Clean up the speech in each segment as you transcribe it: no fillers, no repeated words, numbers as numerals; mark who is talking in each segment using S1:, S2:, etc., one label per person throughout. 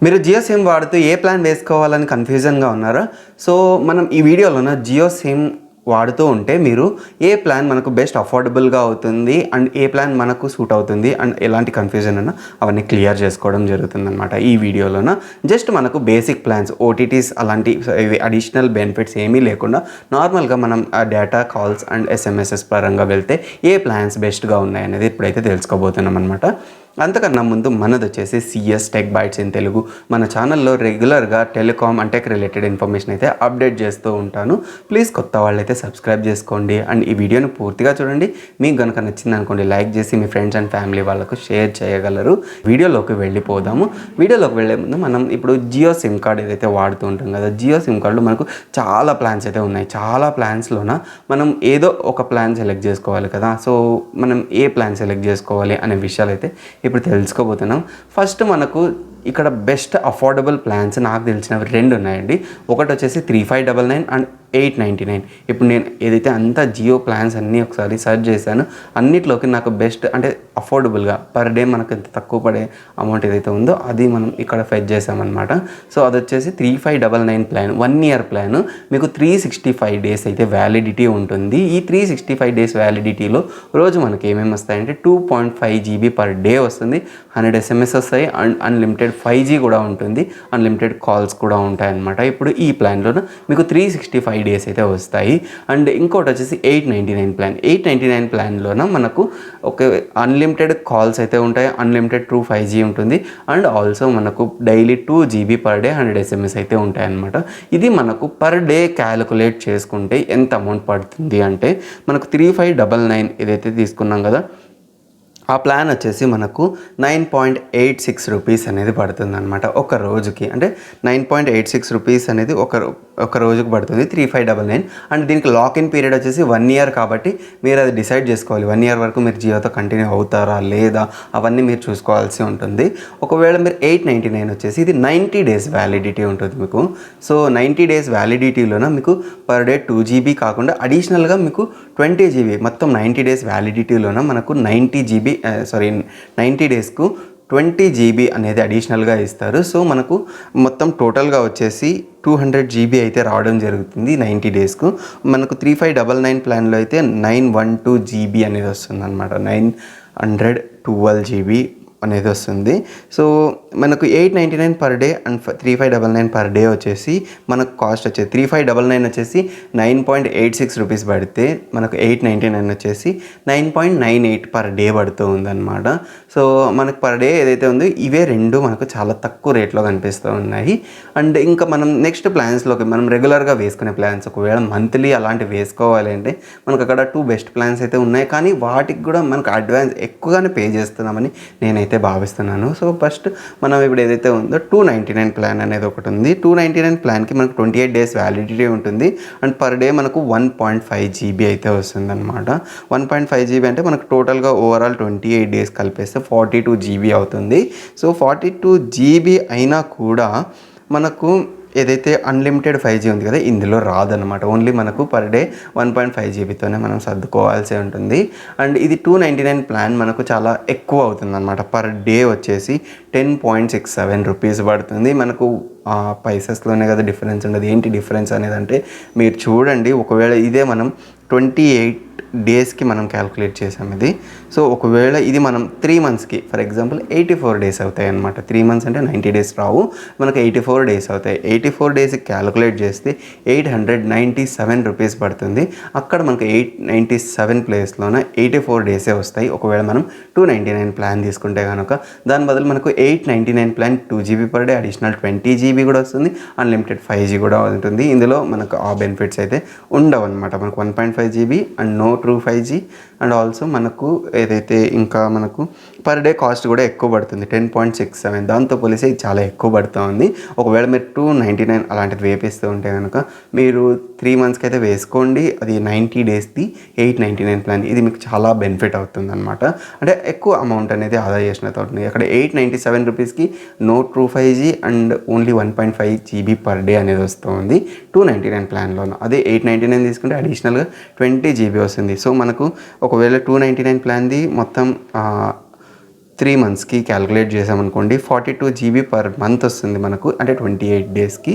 S1: మీరు జియో సిమ్ వాడుతూ ఏ ప్లాన్ వేసుకోవాలని కన్ఫ్యూజన్గా ఉన్నారా? సో మనం ఈ వీడియోలోన జియో సిమ్ వాడుతూ ఉంటే మీరు ఏ ప్లాన్ మనకు బెస్ట్ అఫోర్డబుల్గా అవుతుంది అండ్ ఏ ప్లాన్ మనకు సూట్ అవుతుంది అండ్ ఎలాంటి కన్ఫ్యూజన్ అన్నా అవన్నీ క్లియర్ చేసుకోవడం జరుగుతుందన్నమాట ఈ వీడియోలోన. జస్ట్ మనకు బేసిక్ ప్లాన్స్, ఓటీటీస్ అలాంటి అడిషనల్ బెనిఫిట్స్ ఏమీ లేకుండా నార్మల్గా మనం ఆ డేటా, కాల్స్ అండ్ ఎస్ఎంఎస్ఎస్ పరంగా వెళ్తే ఏ ప్లాన్స్ బెస్ట్గా ఉన్నాయనేది ఇప్పుడైతే తెలుసుకోబోతున్నాం అనమాట. అంతకన్నా ముందు మనది వచ్చేసి CS tech bytes in Telugu. మన ఛానల్లో రెగ్యులర్గా telecom and tech related information అయితే అప్డేట్ చేస్తూ ఉంటాను. ప్లీజ్ కొత్త వాళ్ళైతే సబ్స్క్రైబ్ చేసుకోండి అండ్ ఈ వీడియోని పూర్తిగా చూడండి. మీకు కనుక నచ్చింది అనుకోండి లైక్ చేసి మీ ఫ్రెండ్స్ అండ్ ఫ్యామిలీ వాళ్ళకు షేర్ చేయగలరు. వీడియోలోకి వెళ్ళిపోదాము. వీడియోలోకి వెళ్ళే ముందు మనం ఇప్పుడు జియో సిమ్ కార్డ్ ఏదైతే వాడుతూ ఉంటాం కదా, జియో సిమ్ కార్డులో మనకు చాలా ప్లాన్స్ అయితే ఉన్నాయి. చాలా ప్లాన్స్లోన మనం ఏదో ఒక ప్లాన్ సెలెక్ట్ చేసుకోవాలి కదా. సో మనం ఏ ప్లాన్ సెలెక్ట్ చేసుకోవాలి అనే విషయాలు అయితే ఇప్పుడు తెలుసుకోబోతున్నాం. ఫస్ట్ మనకు ఇక్కడ బెస్ట్ అఫోర్డబుల్ ప్లాన్స్ నాకు తెలిసినవి రెండు ఉన్నాయండి. ఒకటి వచ్చేసి 3599 అండ్ 899. ఇప్పుడు నేను ఏదైతే అంతా జియో ప్లాన్స్ అన్నీ ఒకసారి సెర్చ్ చేశాను. అన్నిట్లోకి నాకు బెస్ట్ అంటే అఫోర్డబుల్గా పర్ డే మనకు ఎంత తక్కువ పడే అమౌంట్ ఏదైతే ఉందో అది మనం ఇక్కడ ఫెచ్ చేసామన్నమాట. సో అది వచ్చేసి 3599 ప్లాన్, 1 ఇయర్ ప్లాన్. మీకు 365 డేస్ అయితే వ్యాలిడిటీ ఉంటుంది. ఈ 365 డేస్ వ్యాలిడిటీలో రోజు మనకి ఏమేమి వస్తాయంటే 2.5 GB పర్ డే వస్తుంది, 100 SMS వస్తాయి అండ్ అన్లిమిటెడ్ 5G కూడా ఉంటుంది, అన్లిమిటెడ్ కాల్స్ కూడా ఉంటాయన్నమాట. ఇప్పుడు ఈ ప్లాన్లో మీకు 365 డేస్ అయితే వస్తాయి. అండ్ ఇంకోటి వచ్చేసి 899 ప్లాన్. 899 ప్లాన్లోన మనకు ఒక అన్లిమిటెడ్ కాల్స్ అయితే ఉంటాయి, అన్లిమిటెడ్ ట్రూ 5G ఉంటుంది అండ్ ఆల్సో మనకు daily 2 GB per day 100 SMS అయితే ఉంటాయన్నమాట. ఇది మనకు పర్ డే క్యాలిక్యులేట్ చేసుకుంటే ఎంత అమౌంట్ పడుతుంది అంటే మనకు 3599 ఏదైతే తీసుకున్నాం కదా ఆ ప్లాన్ వచ్చేసి మనకు 9.86 రూపీస్ అనేది పడుతుంది అనమాట ఒక రోజుకి. అంటే 9.86 రూపీస్ అనేది ఒక రోజుకి పడుతుంది 3599. అండ్ దీనికి లాకిన్ పీరియడ్ వచ్చేసి 1 ఇయర్ కాబట్టి మీరు అది డిసైడ్ చేసుకోవాలి. 1 ఇయర్ వరకు మీరు జియోతో కంటిన్యూ అవుతారా లేదా అవన్నీ మీరు చూసుకోవాల్సి ఉంటుంది. ఒకవేళ మీరు 899 వచ్చేసి ఇది 90 డేస్ వ్యాలిడిటీ ఉంటుంది మీకు. సో 90 డేస్ వ్యాలిడిటీలోన మీకు పర్ డే 2 GB కాకుండా అడిషనల్గా మీకు 20 GB మొత్తం 90 డేస్ వ్యాలిడిటీలోన మనకు 90 డేస్కు 20 GB అనేది అడిషనల్గా ఇస్తారు. సో మనకు మొత్తం టోటల్గా వచ్చేసి 200 GB అయితే రావడం జరుగుతుంది 90 డేస్కు. మనకు 3599 ప్లాన్లో అయితే 912 GB అనేది వస్తుంది అనమాట. 912 GB అనేది వస్తుంది. సో మనకు 899 per day and 3599 per day వచ్చేసి మనకు కాస్ట్ వచ్చేసి 3599 వచ్చేసి 9.86 రూపీస్ పడితే మనకు 899 వచ్చేసి 9.98 పర్ డే పడుతూ ఉందన్నమాట. సో మనకు పర్ డే ఏదైతే ఉందో ఇవే రెండు మనకు చాలా తక్కువ రేట్లో కనిపిస్తూ ఉన్నాయి. అండ్ ఇంకా మనం నెక్స్ట్ ప్లాన్స్లోకి మనం రెగ్యులర్గా వేసుకునే ప్లాన్స్ ఒకవేళ మంత్లీ అలాంటివి వేసుకోవాలి అంటే మనకు అక్కడ 2 బెస్ట్ ప్లాన్స్ అయితే ఉన్నాయి. కానీ వాటికి కూడా మనకు అడ్వాన్స్ ఎక్కువగానే పే చేస్తున్నామని నేనైతే భావిస్తున్నాను. సో ఫస్ట్ మనం ఇప్పుడు ఏదైతే ఉందో 299 ప్లాన్ అనేది ఒకటి ఉంది. 299 ప్లాన్కి మనకు 28 డేస్ వ్యాలిడిటీ ఉంటుంది అండ్ పర్ డే మనకు 1.5 GB అయితే వస్తుంది అనమాట. 1.5 GB అంటే మనకు టోటల్గా ఓవరాల్ 28 డేస్ కలిపేస్తే 42 GB అవుతుంది. సో 42 GB అయినా కూడా మనకు ఏదైతే అన్లిమిటెడ్ 5G ఉంది కదా ఇందులో రాదనమాట. ఓన్లీ మనకు పర్ డే 1.5 GBతోనే మనం సర్దుకోవాల్సి ఉంటుంది. అండ్ ఇది 299 ప్లాన్ మనకు చాలా ఎక్కువ అవుతుంది అనమాట. పర్ డే వచ్చేసి 10.67 రూపీస్ పడుతుంది. మనకు పైసెస్లోనే కదా డిఫరెన్స్ ఉండదు. ఏంటి డిఫరెన్స్ అనేది అంటే మీరు చూడండి. ఒకవేళ ఇదే మనం 28 డేస్కి మనం క్యాల్కులేట్ చేసాం ఇది. సో ఒకవేళ ఇది మనం 3 మంత్స్కి ఫర్ ఎగ్జాంపుల్ 84 డేస్ అవుతాయి అనమాట. 3 మంత్స్ అంటే 90 డేస్ రావు, మనకు 84 డేస్ అవుతాయి. 84 డేస్కి క్యాల్కులేట్ చేస్తే 897 రూపీస్ పడుతుంది. అక్కడ మనకు 897 ప్లేస్లోన 84 డేసే వస్తాయి ఒకవేళ మనం 299 ప్లాన్ తీసుకుంటే కనుక. దాని బదులు మనకు 899 plan 2 GB per day additional 20 GB కూడా వస్తుంది, అన్లిమిటెడ్ 5G కూడా ఉంటుంది. ఇందులో మనకు ఆ బెనిఫిట్స్ అయితే ఉండవు అనమాట. మనకు 1.5 GB and no true 5G and also మనకు ఏదైతే ఇంకా మనకు పర్ డే కాస్ట్ కూడా ఎక్కువ పడుతుంది 10.67. దాంతో పోలిస్తే ఇది చాలా ఎక్కువ పడుతూ ఉంది. ఒకవేళ మీరు 299 అలాంటిది వేపిస్తూ ఉంటే కనుక మీరు 3 మంత్స్కి అయితే వేసుకోండి. అది 90 డేస్ది 899 ప్లాన్. ఇది మీకు చాలా బెనిఫిట్ అవుతుంది అనమాట. అంటే ఎక్కువ అమౌంట్ అనేది ఆదా చేసినట్టు అవుతుంది. అక్కడ 897 రూపీస్కి no true 5G and only 1.5 GB per day అనేది వస్తుంది 299 ప్లాన్లో. అదే 899 తీసుకుంటే అడిషనల్గా 20 GB వస్తుంది. సో మనకు ఒకవేళ 299 ప్లాన్ది మొత్తం 3 మంత్స్కి క్యాలిక్యులేట్ చేసామనుకోండి 42 జీబీ పర్ మంత్ వస్తుంది మనకు, అంటే 28 డేస్కి.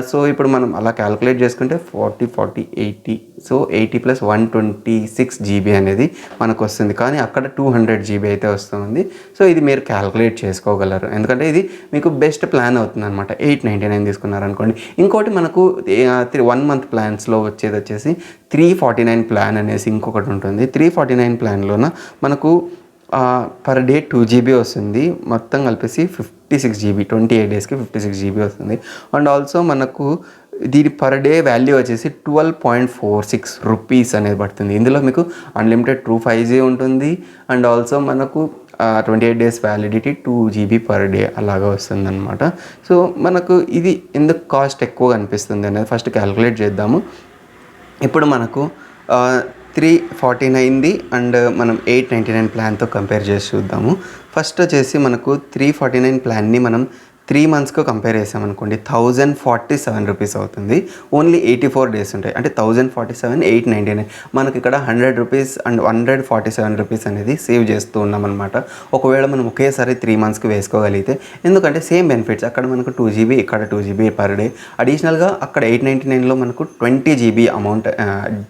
S1: సో ఇప్పుడు మనం అలా క్యాలిక్యులేట్ చేసుకుంటే 40 40 80, సో 80 + 126 జీబీ అనేది మనకు వస్తుంది. కానీ అక్కడ 200 జీబీ అయితే వస్తుంది. సో ఇది మీరు క్యాలిక్యులేట్ చేసుకోగలరు, ఎందుకంటే ఇది మీకు బెస్ట్ ప్లాన్ అవుతుంది అనమాట. 899 తీసుకున్నారనుకోండి. ఇంకోటి మనకు 1 మంత్ ప్లాన్స్లో వచ్చేసి 349 ప్లాన్ అనేసి ఇంకొకటి ఉంటుంది. 349 ప్లాన్లోన మనకు పర్ డే 2 జీబీ వస్తుంది. మొత్తం కలిపేసి 56 జీబీ, 28 డేస్కి 56 జీబీ వస్తుంది. అండ్ ఆల్సో మనకు దీని పర్ డే వాల్యూ వచ్చేసి 12.46 రూపీస్ అనేది పడుతుంది. ఇందులో మీకు అన్లిమిటెడ్ ట్రూ 5G ఉంటుంది. అండ్ ఆల్సో మనకు 28 days validity, 2 GB per day అలాగా వస్తుంది అనమాట. సో మనకు ఇది ఎందుకు కాస్ట్ ఎక్కువగా అనిపిస్తుంది అనేది ఫస్ట్ క్యాలిక్యులేట్ చేద్దాము. ఇప్పుడు మనకు 349ది అండ్ మనం 899 ప్లాన్తో కంపేర్ చేసి చూద్దాము. ఫస్ట్ వచ్చేసి మనకు 349 ప్లాన్ని మనం 3 మంత్స్కు కంపేర్ చేసామనుకోండి 1047 రూపీస్ అవుతుంది. ఓన్లీ 84 డేస్ ఉంటాయి, అంటే 1047, 899. మనకి ఇక్కడ 100 రూపీస్ అండ్ 147 రూపీస్ అనేది సేవ్ చేస్తూ ఉన్నాం అనమాట. ఒకవేళ మనం ఒకేసారి 3 మంత్స్కి వేసుకోగలిగితే, ఎందుకంటే సేమ్ బెనిఫిట్స్, అక్కడ మనకు 2 జీబీ, ఇక్కడ 2 జీబీ పర్ డే. అడిషనల్గా అక్కడ 899లో మనకు 20 GB amount,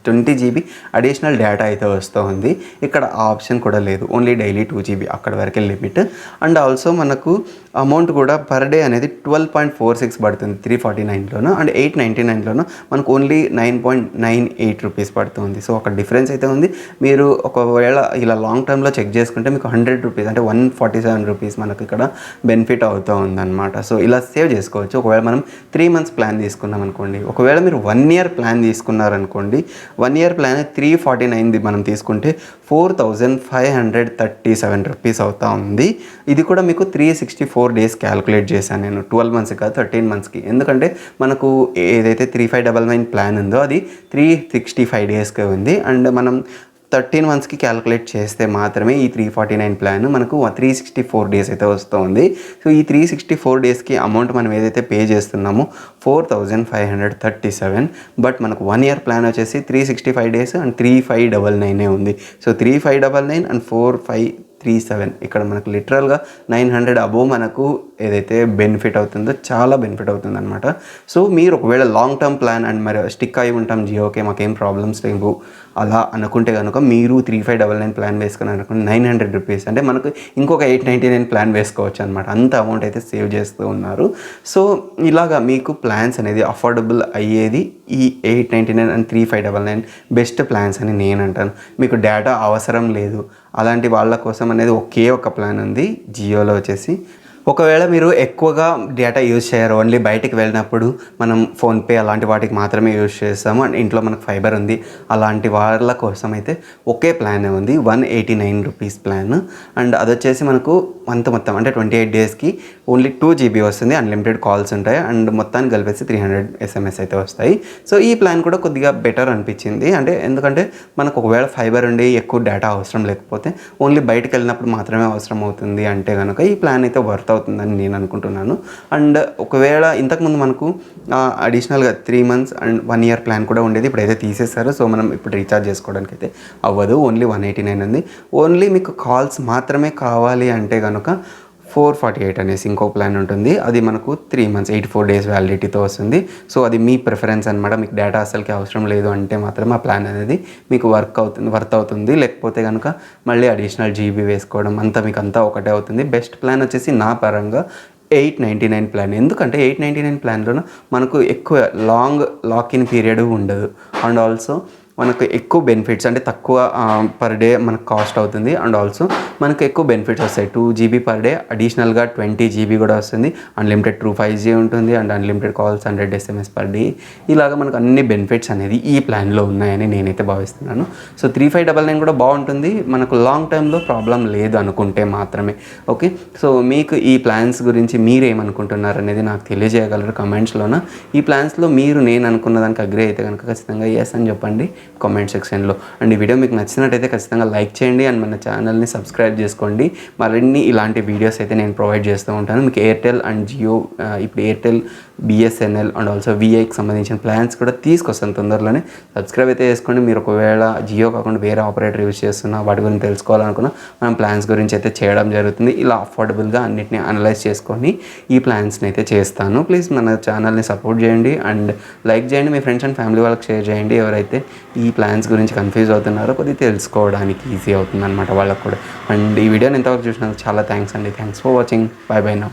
S1: 20 GB additional data అయితే వస్తూ ఉంది. ఇక్కడ ఆ ఆప్షన్ కూడా లేదు, ఓన్లీ డైలీ 2 జీబీ అక్కడ వరకే లిమిట్. అండ్ ఆల్సో మనకు అమౌంట్ కూడా పర్ డే అనేది 12.46 పడుతుంది 349లోనూ. అండ్ 899లోనూ మనకు ఓన్లీ 9.98 రూపీస్ పడుతుంది. సో అక్కడ డిఫరెన్స్ అయితే ఉంది. మీరు ఒకవేళ ఇలా లాంగ్ టర్మ్లో చెక్ చేసుకుంటే మీకు 100 రూపీస్, అంటే 147 రూపీస్ మనకు ఇక్కడ బెనిఫిట్ అవుతూ ఉందన్నమాట. సో ఇలా సేవ్ చేసుకోవచ్చు. ఒకవేళ మనం 3 మంత్స్ ప్లాన్ తీసుకున్నాం అనుకోండి. ఒకవేళ మీరు 1 ఇయర్ ప్లాన్ తీసుకున్నారనుకోండి, 1 ఇయర్ ప్లాన్ 349ది మనం తీసుకుంటే 4537 రూపీస్ అవుతా ఉంది. ఇది కూడా మీకు 364 డేస్ క్యాలిక్యులేట్ చేశాను నేను, 12 మంత్స్ కాదు 13 మంత్స్కి. ఎందుకంటే మనకు ఏదైతే 3599 ప్లాన్ ఉందో అది 365 డేస్కే ఉంది. అండ్ మనం 13 మంత్స్కి క్యాలిక్యులేట్ చేస్తే మాత్రమే ఈ 349 ప్లాన్ మనకు 364 డేస్ అయితే వస్తుంది. సో ఈ 364 డేస్కి అమౌంట్ మనం ఏదైతే పే చేస్తున్నామో 4537. బట్ మనకు 1 ఇయర్ ప్లాన్ వచ్చేసి 365 డేస్ అండ్ 3599 ఉంది. సో 3599 అండ్ 4537, ఇక్కడ మనకు లిటరల్గా 900 అబోవ్ మనకు ఏదైతే బెనిఫిట్ అవుతుందో చాలా బెనిఫిట్ అవుతుంది అనమాట. సో మీరు ఒకవేళ లాంగ్ టర్మ్ ప్లాన్ అండ్ మరి స్టిక్ అయి ఉంటాం జియోకే, మాకేం ప్రాబ్లమ్స్ లేవు అలా అనుకుంటే కనుక మీరు 3599 ప్లాన్ వేసుకుని అనుకోండి 900 రూపీస్, అంటే మనకు ఇంకొక 899 ప్లాన్ వేసుకోవచ్చు అనమాట. అంత అమౌంట్ అయితే సేవ్ చేస్తూ ఉన్నారు. సో ఇలాగా మీకు ప్లాన్స్ అనేది అఫోర్డబుల్ అయ్యేది ఈ 899 అండ్ 3599 బెస్ట్ ప్లాన్స్ అని నేను అంటాను. మీకు డేటా అవసరం లేదు అలాంటి వాళ్ళ కోసం అనేది ఒకే ఒక ప్లాన్ ఉంది జియోలో వచ్చేసి. ఒకవేళ మీరు ఎక్కువగా డేటా యూజ్ చేయరు, ఓన్లీ బయటికి వెళ్ళినప్పుడు మనం ఫోన్పే అలాంటి వాటికి మాత్రమే యూజ్ చేస్తాము, అండ్ ఇంట్లో మనకు ఫైబర్ ఉంది, అలాంటి వాళ్ళ కోసం అయితే ఒకే ప్లాన్ ఉంది 189 రూపీస్ ప్లాన్. అండ్ అది వచ్చేసి మనకు మొత్తం అంటే 28 డేస్కి ఓన్లీ 2 జీబీ వస్తుంది, అన్లిమిటెడ్ కాల్స్ ఉంటాయి, అండ్ మొత్తానికి కలిపేసి 300 SMS అయితే వస్తాయి. సో ఈ ప్లాన్ కూడా కొద్దిగా బెటర్ అనిపించింది. అంటే ఎందుకంటే మనకు ఒకవేళ ఫైబర్ ఉండి ఎక్కువ డేటా అవసరం లేకపోతే ఓన్లీ బయటకు వెళ్ళినప్పుడు మాత్రమే అవసరం అవుతుంది అంటే కనుక ఈ ప్లాన్ అయితే వర్త్ అవుతుందని నేను అనుకుంటున్నాను. అండ్ ఒకవేళ ఇంతకుముందు మనకు అడిషనల్గా 3 మంత్స్ అండ్ 1 ఇయర్ ప్లాన్ కూడా ఉండేది, ఇప్పుడు అయితే తీసేశారు. సో మనం ఇప్పుడు రీఛార్జ్ చేసుకోవడానికి అయితే అవ్వదు, ఓన్లీ 189 ఉంది. ఓన్లీ మీకు కాల్స్ మాత్రమే కావాలి అంటే కనుక 448 అనేసి ఇంకో ప్లాన్ ఉంటుంది. అది మనకు 3 మంత్స్ 84 డేస్ వ్యాలిడిటీతో వస్తుంది. సో అది మీ ప్రిఫరెన్స్ అనమాట. మీకు డేటా అసలుకి అవసరం లేదు అంటే మాత్రం ఆ ప్లాన్ అనేది మీకు వర్త్ అవుతుంది. లేకపోతే కనుక మళ్ళీ అడిషనల్ జీబీ వేసుకోవడం మీకు అంతా ఒకటే అవుతుంది. బెస్ట్ ప్లాన్ వచ్చేసి నా పరంగా 899 ప్లాన్. ఎందుకంటే 899 ప్లాన్లో మనకు ఎక్కువ లాక్-ఇన్ పీరియడ్ ఉండదు, అండ్ ఆల్సో మనకు ఎక్కువ బెనిఫిట్స్, అంటే తక్కువ పర్ డే మనకు కాస్ట్ అవుతుంది. అండ్ ఆల్సో మనకు ఎక్కువ బెనిఫిట్స్ వస్తాయి. 2 జీబీ పర్ డే, అడిషనల్గా 20 జీబీ కూడా వస్తుంది, అన్లిమిటెడ్ ట్రూ 5G ఉంటుంది, and unlimited calls 100 SMS per day. ఇలాగ మనకు అన్ని బెనిఫిట్స్ అనేది ఈ ప్లాన్లో ఉన్నాయని నేనైతే భావిస్తున్నాను. సో 3599 కూడా బాగుంటుంది, మనకు లాంగ్ టర్మ్లో ప్రాబ్లం లేదు అనుకుంటే మాత్రమే. ఓకే, సో మీకు ఈ ప్లాన్స్ గురించి మీరేమనుకుంటున్నారు అనేది నాకు తెలియజేయగలరు కమెంట్స్లోన. ఈ ప్లాన్స్లో మీరు నేను అనుకున్న దానికి అగ్రీ అయితే కనుక ఖచ్చితంగా ఎస్ అని చెప్పండి. కామెంట్ సెక్షన్లో. అండ్ ఈ వీడియో మీకు నచ్చినట్టయితే ఖచ్చితంగా లైక్ చేయండి అండ్ మన ఛానల్ని సబ్స్క్రైబ్ చేసుకోండి. మరిన్ని ఇలాంటి వీడియోస్ అయితే నేను ప్రొవైడ్ చేస్తూ ఉంటాను. మీకు ఎయిర్టెల్ అండ్ జియో, ఇప్పుడు ఎయిర్టెల్, బిఎస్ఎన్ఎల్ అండ్ ఆల్సో విఐకి సంబంధించిన ప్లాన్స్ కూడా తీసుకొస్తాను తొందరలోనే. సబ్స్క్రైబ్ అయితే చేసుకోండి. మీరు ఒకవేళ జియో కాకుండా వేరే ఆపరేటర్ యూజ్ చేస్తున్నా, వాటి గురించి తెలుసుకోవాలనుకున్నా మనం ప్లాన్స్ గురించి అయితే చేయడం జరుగుతుంది. ఇలా అఫోర్డబుల్గా అన్నిటిని అనలైజ్ చేసుకొని ఈ ప్లాన్స్ని అయితే చేస్తాను. ప్లీజ్ మన ఛానల్ని సపోర్ట్ చేయండి అండ్ లైక్ చేయండి. మీ ఫ్రెండ్స్ అండ్ ఫ్యామిలీ వాళ్ళకి షేర్ చేయండి. ఎవరైతే ఈ ప్లాన్స్ గురించి కన్ఫ్యూజ్ అవుతున్నారో కొద్దిగా తెలుసుకోవడానికి ఈజీ అవుతుంది అనమాట వాళ్ళకు కూడా. అండ్ ఈ వీడియోని ఎంతవరకు చూసినందుకు చాలా థ్యాంక్స్ అండి. Thanks for watching. By by now.